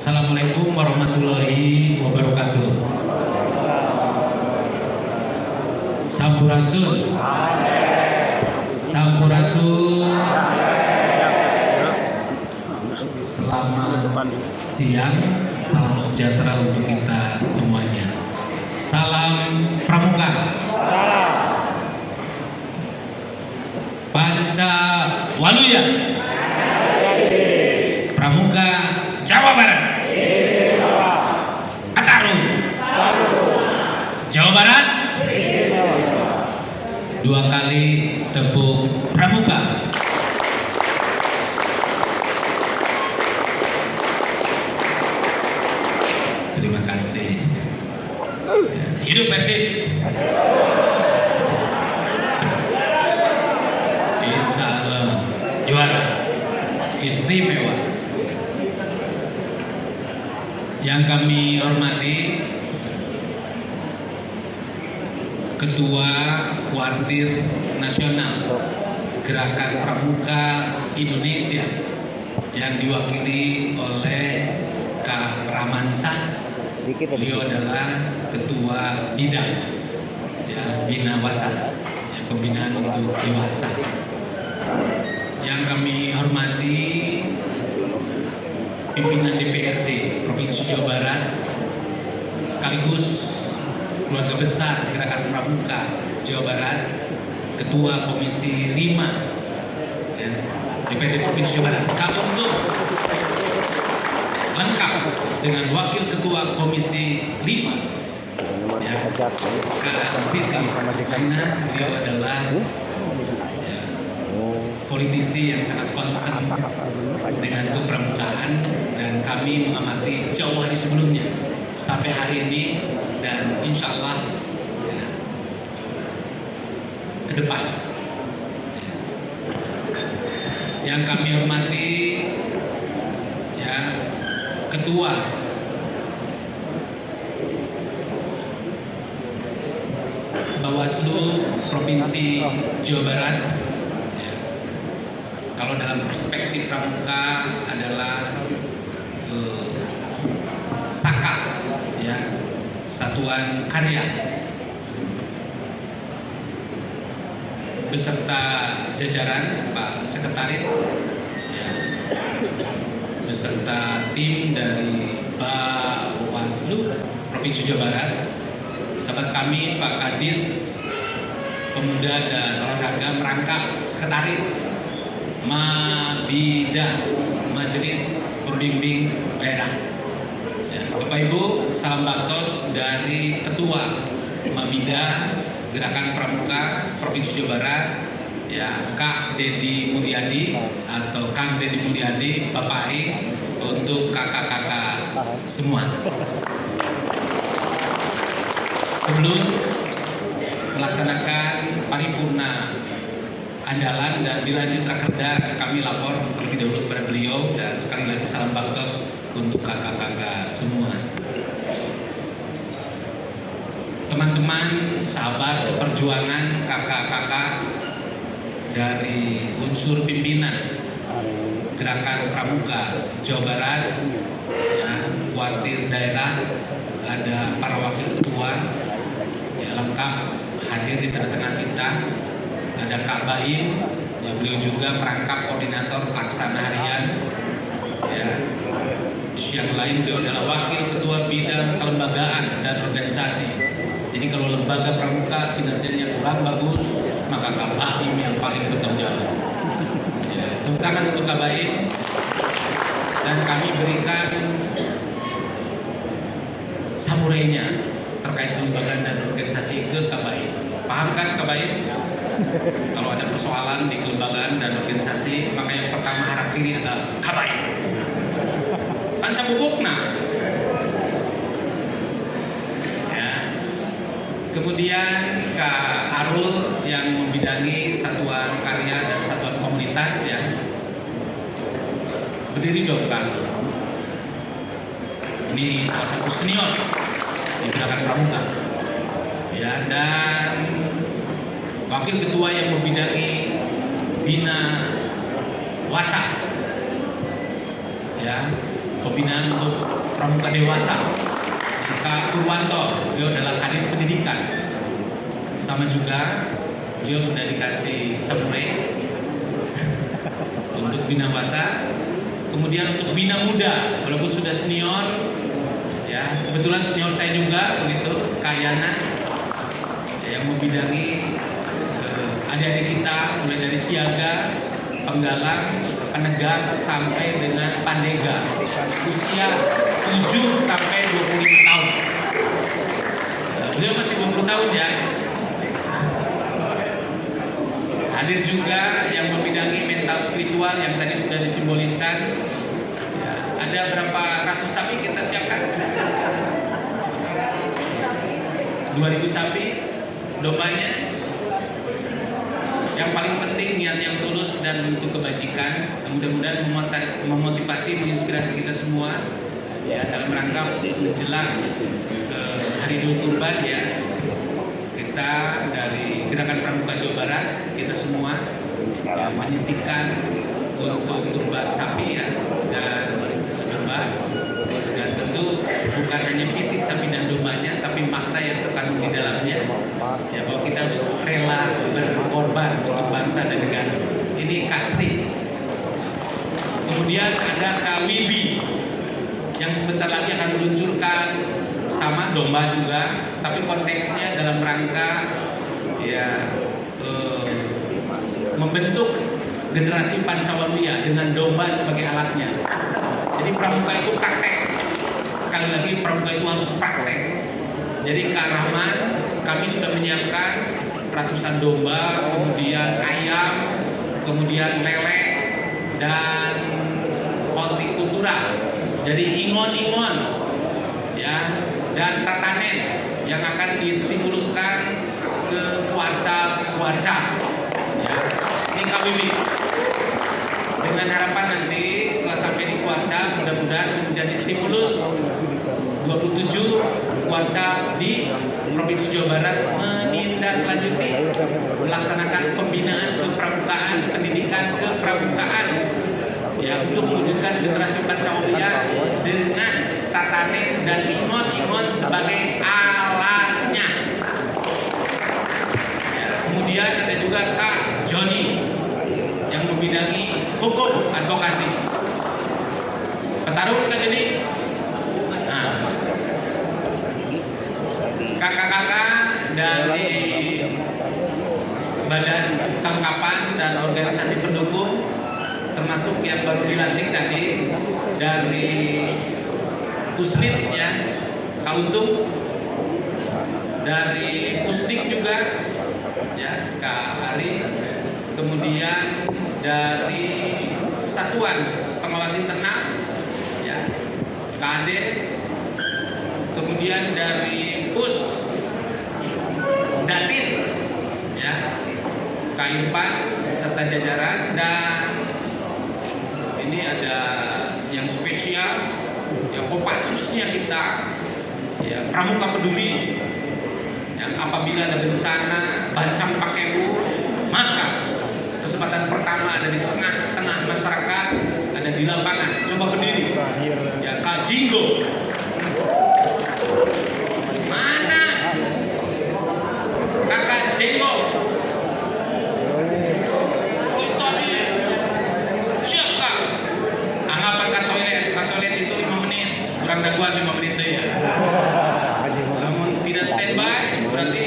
Assalamualaikum warahmatullahi wabarakatuh. Sampurasun. Sampurasun. Selamat siang, salam sejahtera untuk kita semuanya. Salam Pramuka. Panca Waluya. Pramuka Jawa Barat. Ataru Jawa Barat. Dua kali tepuk Pramuka. Terima kasih. Hidup Persib. Insya Allah juara istimewa. Yang kami hormati Ketua Kuartir Nasional Gerakan Pramuka Indonesia yang diwakili oleh Kak Ramansah. Beliau adalah Ketua Bidang ya, Bina Wasa ya, pembinaan untuk dewasa. Yang kami hormati pimpinan DPRD Provinsi Jawa Barat sekaligus keluarga besar Gerakan Pramuka Jawa Barat, Ketua Komisi 5 ya, DPRD Provinsi Jawa Barat, Kak Untung, lengkap dengan Wakil Ketua Komisi 5 ya, Kak Siti, karena beliau adalah ya, politisi yang sangat concern dengan kepramukaan, dan kami mengamati jauh hari sebelumnya sampai hari ini, dan insya Allah ya, ke depan. Yang kami hormati ya, Ketua Bawaslu Provinsi Jawa Barat. Kalau dalam perspektif Pramuka adalah SAKA ya, Satuan Karya, beserta jajaran Pak Sekretaris ya, beserta tim dari Bawaslu Provinsi Jawa Barat, sahabat kami Pak Kadis Pemuda dan Olahraga merangkap Sekretaris Mabida, Majelis Pembimbing Daerah ya, Bapak Ibu, salam baktos dari Ketua Mabida Gerakan Pramuka Provinsi Jawa Barat ya, Kak Dedi Mulyadi atau Kang Dedi Mulyadi, Bapak I, untuk kakak-kakak semua. Sebelum melaksanakan paripurna andalan dan dilanjut rakerda, kami lapor terlebih dahulu kepada beliau, dan sekali lagi salam baktos untuk kakak-kakak semua. Teman-teman, sahabat seperjuangan, kakak-kakak dari unsur pimpinan Gerakan Pramuka Jawa Barat ya, kuartir daerah, ada para wakil ketua ya, lengkap hadir di tengah-tengah kita. Ada Kak Baim, ya, beliau juga merangkap koordinator pelaksana harian ya. Yang lain beliau adalah wakil ketua bidang kelembagaan dan organisasi. Jadi kalau lembaga pramuka kinerjanya kurang bagus, maka Kak Baim yang paling bertanggung jawab ya. Tepuk tangan untuk Kak Baim, dan kami berikan samurainya terkait kelembagaan dan organisasi ke Kak Baim. Paham kan Kak Baim? Kalau ada persoalan di kelembagaan dan organisasi, maka yang pertama harap kiri adalah kabai. Kan sabubukna. Ya. Kemudian Kak Arul yang membidangi satuan karya dan satuan komunitas ya. Berdiri dong Kak. Ini salah satu senior di Gerakan Pramuka. Ya, dan wakil ketua yang membidangi Bina Wasa ya, pembinaan untuk pramuka dewasa. Kak Purwanto, beliau adalah kadis pendidikan. Sama juga beliau sudah dikasih samurai untuk bina wasa. Kemudian untuk bina muda, walaupun sudah senior, ya kebetulan senior saya juga begitu, Kak Yana, yang membidangi adik-adik kita mulai dari siaga, penggalang, penegak sampai dengan pandega, usia 7 sampai 25 tahun. Beliau masih 20 tahun ya. Hadir juga yang membidangi mental spiritual yang tadi sudah disimboliskan. Ya, ada berapa ratus sapi kita siapkan? 2000 sapi dombanya. Yang paling penting niat yang tulus dan untuk kebajikan. Mudah-mudahan memotivasi, menginspirasi kita semua ya dalam rangka menjelang Hari Idul Kurban ya. Kita dari Gerakan Pramuka Jawa Barat, kita semua ya, menyisihkan untuk kurban sapi ya dan domba, dan tentu bukan hanya fisik sapi dan dombanya, tapi makna yang terkandung di dalamnya ya, bahwa kita harus rela berkorban untuk bangsa dan negara. Ini Kak Sri. Kemudian ada Kak Wibi yang sebentar lagi akan meluncurkan sama domba juga, tapi konteksnya dalam rangka ya membentuk generasi Pancawaluya dengan domba sebagai alatnya. Jadi pramuka itu praktek. Sekali lagi pramuka itu harus praktek. Jadi Kak Rahman, kami sudah menyiapkan ratusan domba, kemudian ayam, kemudian lele dan hortikultura. Jadi ingon-ingon ya, dan tatanen yang akan distimuluskan ke kuarca ya. Ini KWB dengan harapan nanti setelah sampai di kuarca mudah-mudahan menjadi stimulus 27 kuarca di Provinsi Jawa Barat menindaklanjuti melaksanakan pembinaan kepramukaan, pendidikan kepramukaan ya, untuk mewujudkan generasi Pancawaluya dengan tatanen dan ingon-ingon sebagai alatnya. Ya, kemudian ada juga Kak Joni yang membidangi hukum advokasi. Petarung Kak Joni. Nah, kakak-kakak dari Badan Tangkapan dan organisasi pendukung, termasuk yang baru dilantik tadi dari Puslit ya, Kak Untung, dari Pusdik juga ya, Kak Ari, kemudian dari Satuan Pengawas Internal ya, Kak Ade, kemudian dari Pus Datin ya, Kak Irfan beserta jajaran, dan ini ada yang spesial ya, Kopassusnya kita ya, Pramuka Peduli yang apabila ada bencana bancang pakewu, maka kesempatan pertama ada di tengah-tengah masyarakat, ada di lapangan. Coba berdiri ya, Kak Jinggo. Mana Kakak Jenggo? Oh itu tadi. Siap Kak. Anggapan Kak toilet itu 5 menit, kurang daguan 5 menit deh ya. Namun tidak standby berarti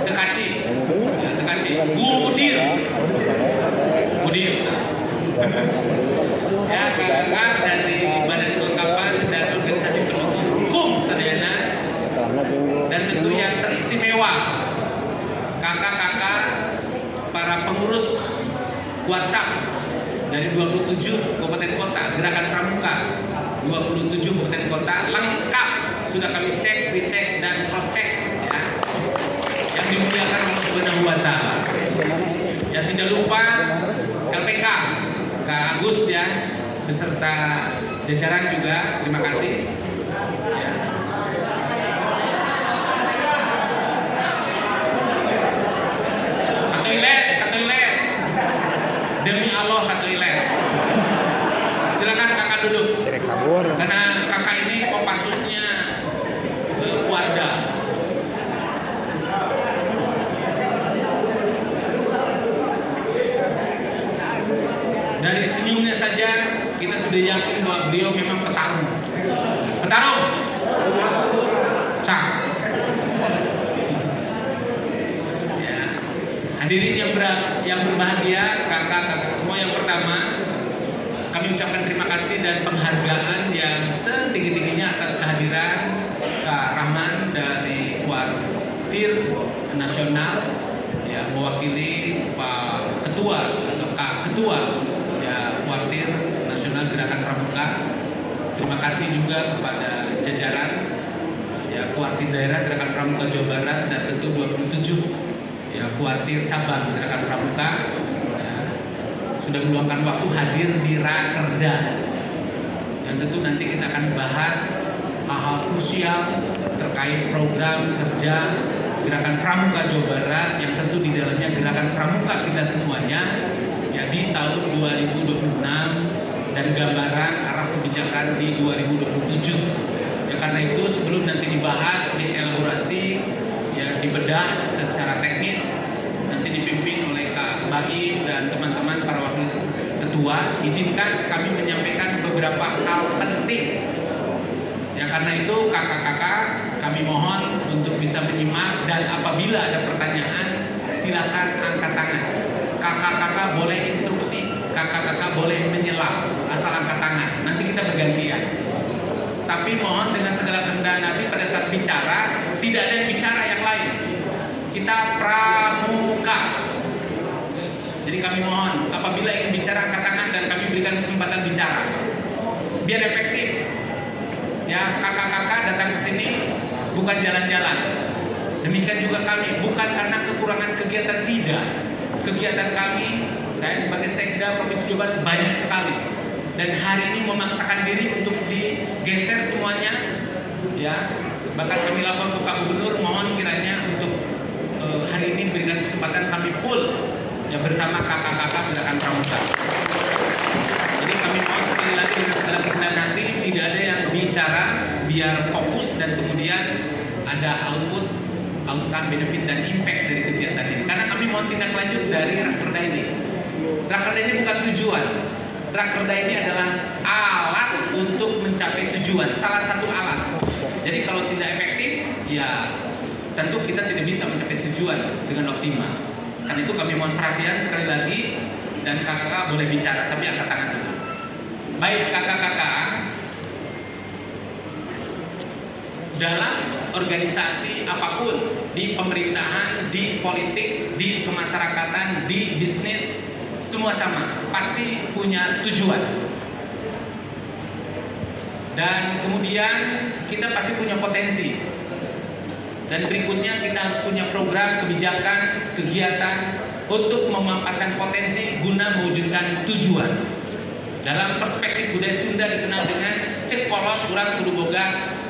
tekaci ya, tekaci budir ya, kakak dari Badan Kelengkapan dan Organisasi Pendukung Hukum Sadayana, dan tentu yang teristimewa kakak-kakak para pengurus Warcap dari 27 kabupaten kota, Gerakan Pramuka 27 kabupaten kota lengkap sudah kami cek, recheck dan cross check ya, yang dimuliakan Allah Subhanahu wa Ta'ala. Ya, tidak lupa LPK Kak Agus ya beserta jajaran juga, terima kasih ya. Ke toilet demi Allah, ke toilet. Silakan kakak duduk. Kabur. Karena kakak ini Kopassusnya Warda. Dari senyumnya saja kita sudah yakin bahwa beliau memang petarung. Petarung. Cak. Ya. Hadirin yang berbahagia, kakak-kakak semua, yang pertama kami ucapkan terima kasih dan penghargaan yang setinggi-tingginya atas kehadiran Kak Rahman dari Kuartir Nasional, ya, mewakili Pak Ketua atau Kak Ketua, ya, Kuartir Nasional Gerakan Pramuka. Terima kasih juga kepada jajaran, ya, Kuartir Daerah Gerakan Pramuka Jawa Barat dan tentu 27 ya Kuartir Cabang Gerakan Pramuka, ya, sudah meluangkan waktu hadir di Rakerda. Yang tentu nanti kita akan bahas hal-hal krusial terkait program kerja Gerakan Pramuka Jawa Barat yang tentu di dalamnya gerakan pramuka kita semuanya, ya, di tahun 2026 dan gambaran arah kebijakan di 2027. Ya, karena itu sebelum nanti dibahas, dielaborasi, ya, dibedah secara teknis, nanti dipimpin oleh Kak Baim dan teman-teman para wakil ketua, izinkan kami menyampaikan beberapa hal penting. Ya, karena itu kakak-kakak kami mohon untuk bisa menyimak, dan apabila ada pertanyaan silakan angkat tangan. Kakak-kakak boleh instruksi, kakak-kakak boleh menyelam, asal angkat tangan. Nanti kita bergantian. Tapi mohon dengan segala kehendak nanti pada saat bicara tidak ada yang bicara yang lain. Kita pramuka. Jadi kami mohon apabila ingin bicara angkat tangan dan kami berikan kesempatan bicara. Biar efektif. Ya, kakak-kakak datang ke sini bukan jalan-jalan. Demikian juga kami, bukan karena kekurangan kegiatan, tidak. Kegiatan kami, saya sebagai Sekda Provinsi Jawa Barat banyak sekali. Dan hari ini memaksakan diri untuk digeser semuanya. Ya, bahkan kami lapor ke Pak Gubernur, mohon kiranya untuk hari ini berikan kesempatan kami full, ya, bersama kakak-kakak Gerakan Pramuka. Jadi kami mohon sekali lagi dengan segala kehendak nanti tidak ada yang bicara, biar fokus dan kemudian ada output, outcome, benefit dan impact dari kegiatan ini. Karena kami mohon tindak lanjut dari Rakerda ini. Rakerda ini bukan tujuan. Rakerda ini adalah alat untuk mencapai tujuan, salah satu alat. Jadi kalau tidak efektif, ya tentu kita tidak bisa mencapai tujuan dengan optimal. Karena itu kami mohon perhatian sekali lagi, dan kakak boleh bicara, tapi angkat tangan dulu. Baik kakak-kakak, dalam organisasi apapun, di pemerintahan, di politik, di kemasyarakatan, di bisnis, semua sama, pasti punya tujuan. Dan kemudian kita pasti punya potensi. Dan berikutnya kita harus punya program, kebijakan, kegiatan untuk memanfaatkan potensi guna mewujudkan tujuan. Dalam perspektif budaya Sunda dikenal dengan cek kolot urang kudu boga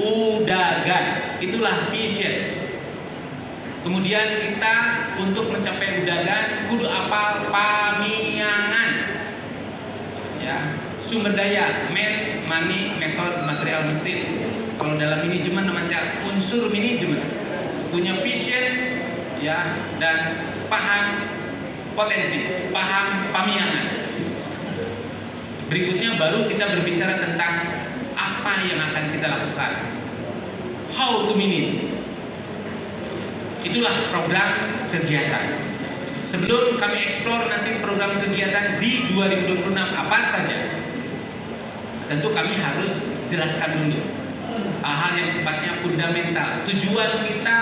udagan. Itulah vision. Kemudian kita untuk mencapai udagan kudu apal pamiangan. Ya, sumber daya, man, money, method, material, mesin. Kalau dalam manajemen namanya unsur manajemen. Punya vision, ya, dan paham potensi, paham pamiangan. Berikutnya baru kita berbicara tentang apa yang akan kita lakukan. How to manage. Itulah program kegiatan. Sebelum kami eksplor nanti program kegiatan di 2026 apa saja, tentu kami harus jelaskan dulu hal-hal yang sifatnya fundamental. Tujuan kita,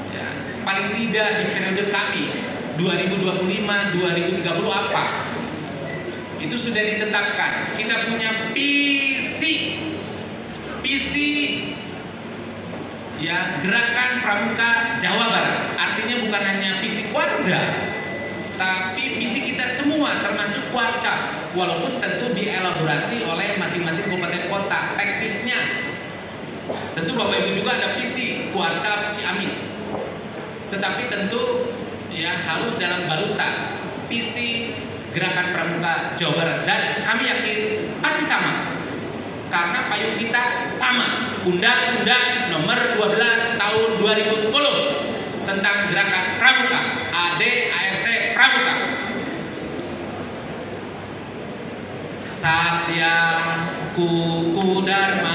ya, paling tidak di periode kami 2025-2030 apa? Itu sudah ditetapkan. Kita punya visi, ya, Gerakan Pramuka Jawa Barat. Artinya bukan hanya visi Kuarda, tapi visi kita semua termasuk Kuarcap. Walaupun tentu dielaborasi oleh masing-masing kabupaten kota teknisnya. Tentu Bapak Ibu juga ada visi Kuarcap Ciamis. Tetapi tentu, ya, harus dalam balutan visi Gerakan Pramuka Jawa Barat, dan kami yakin pasti karena payung kita sama. Undang-Undang Nomor 12 Tahun 2010 tentang Gerakan Pramuka, ADART Pramuka. Satya Kuku Dharma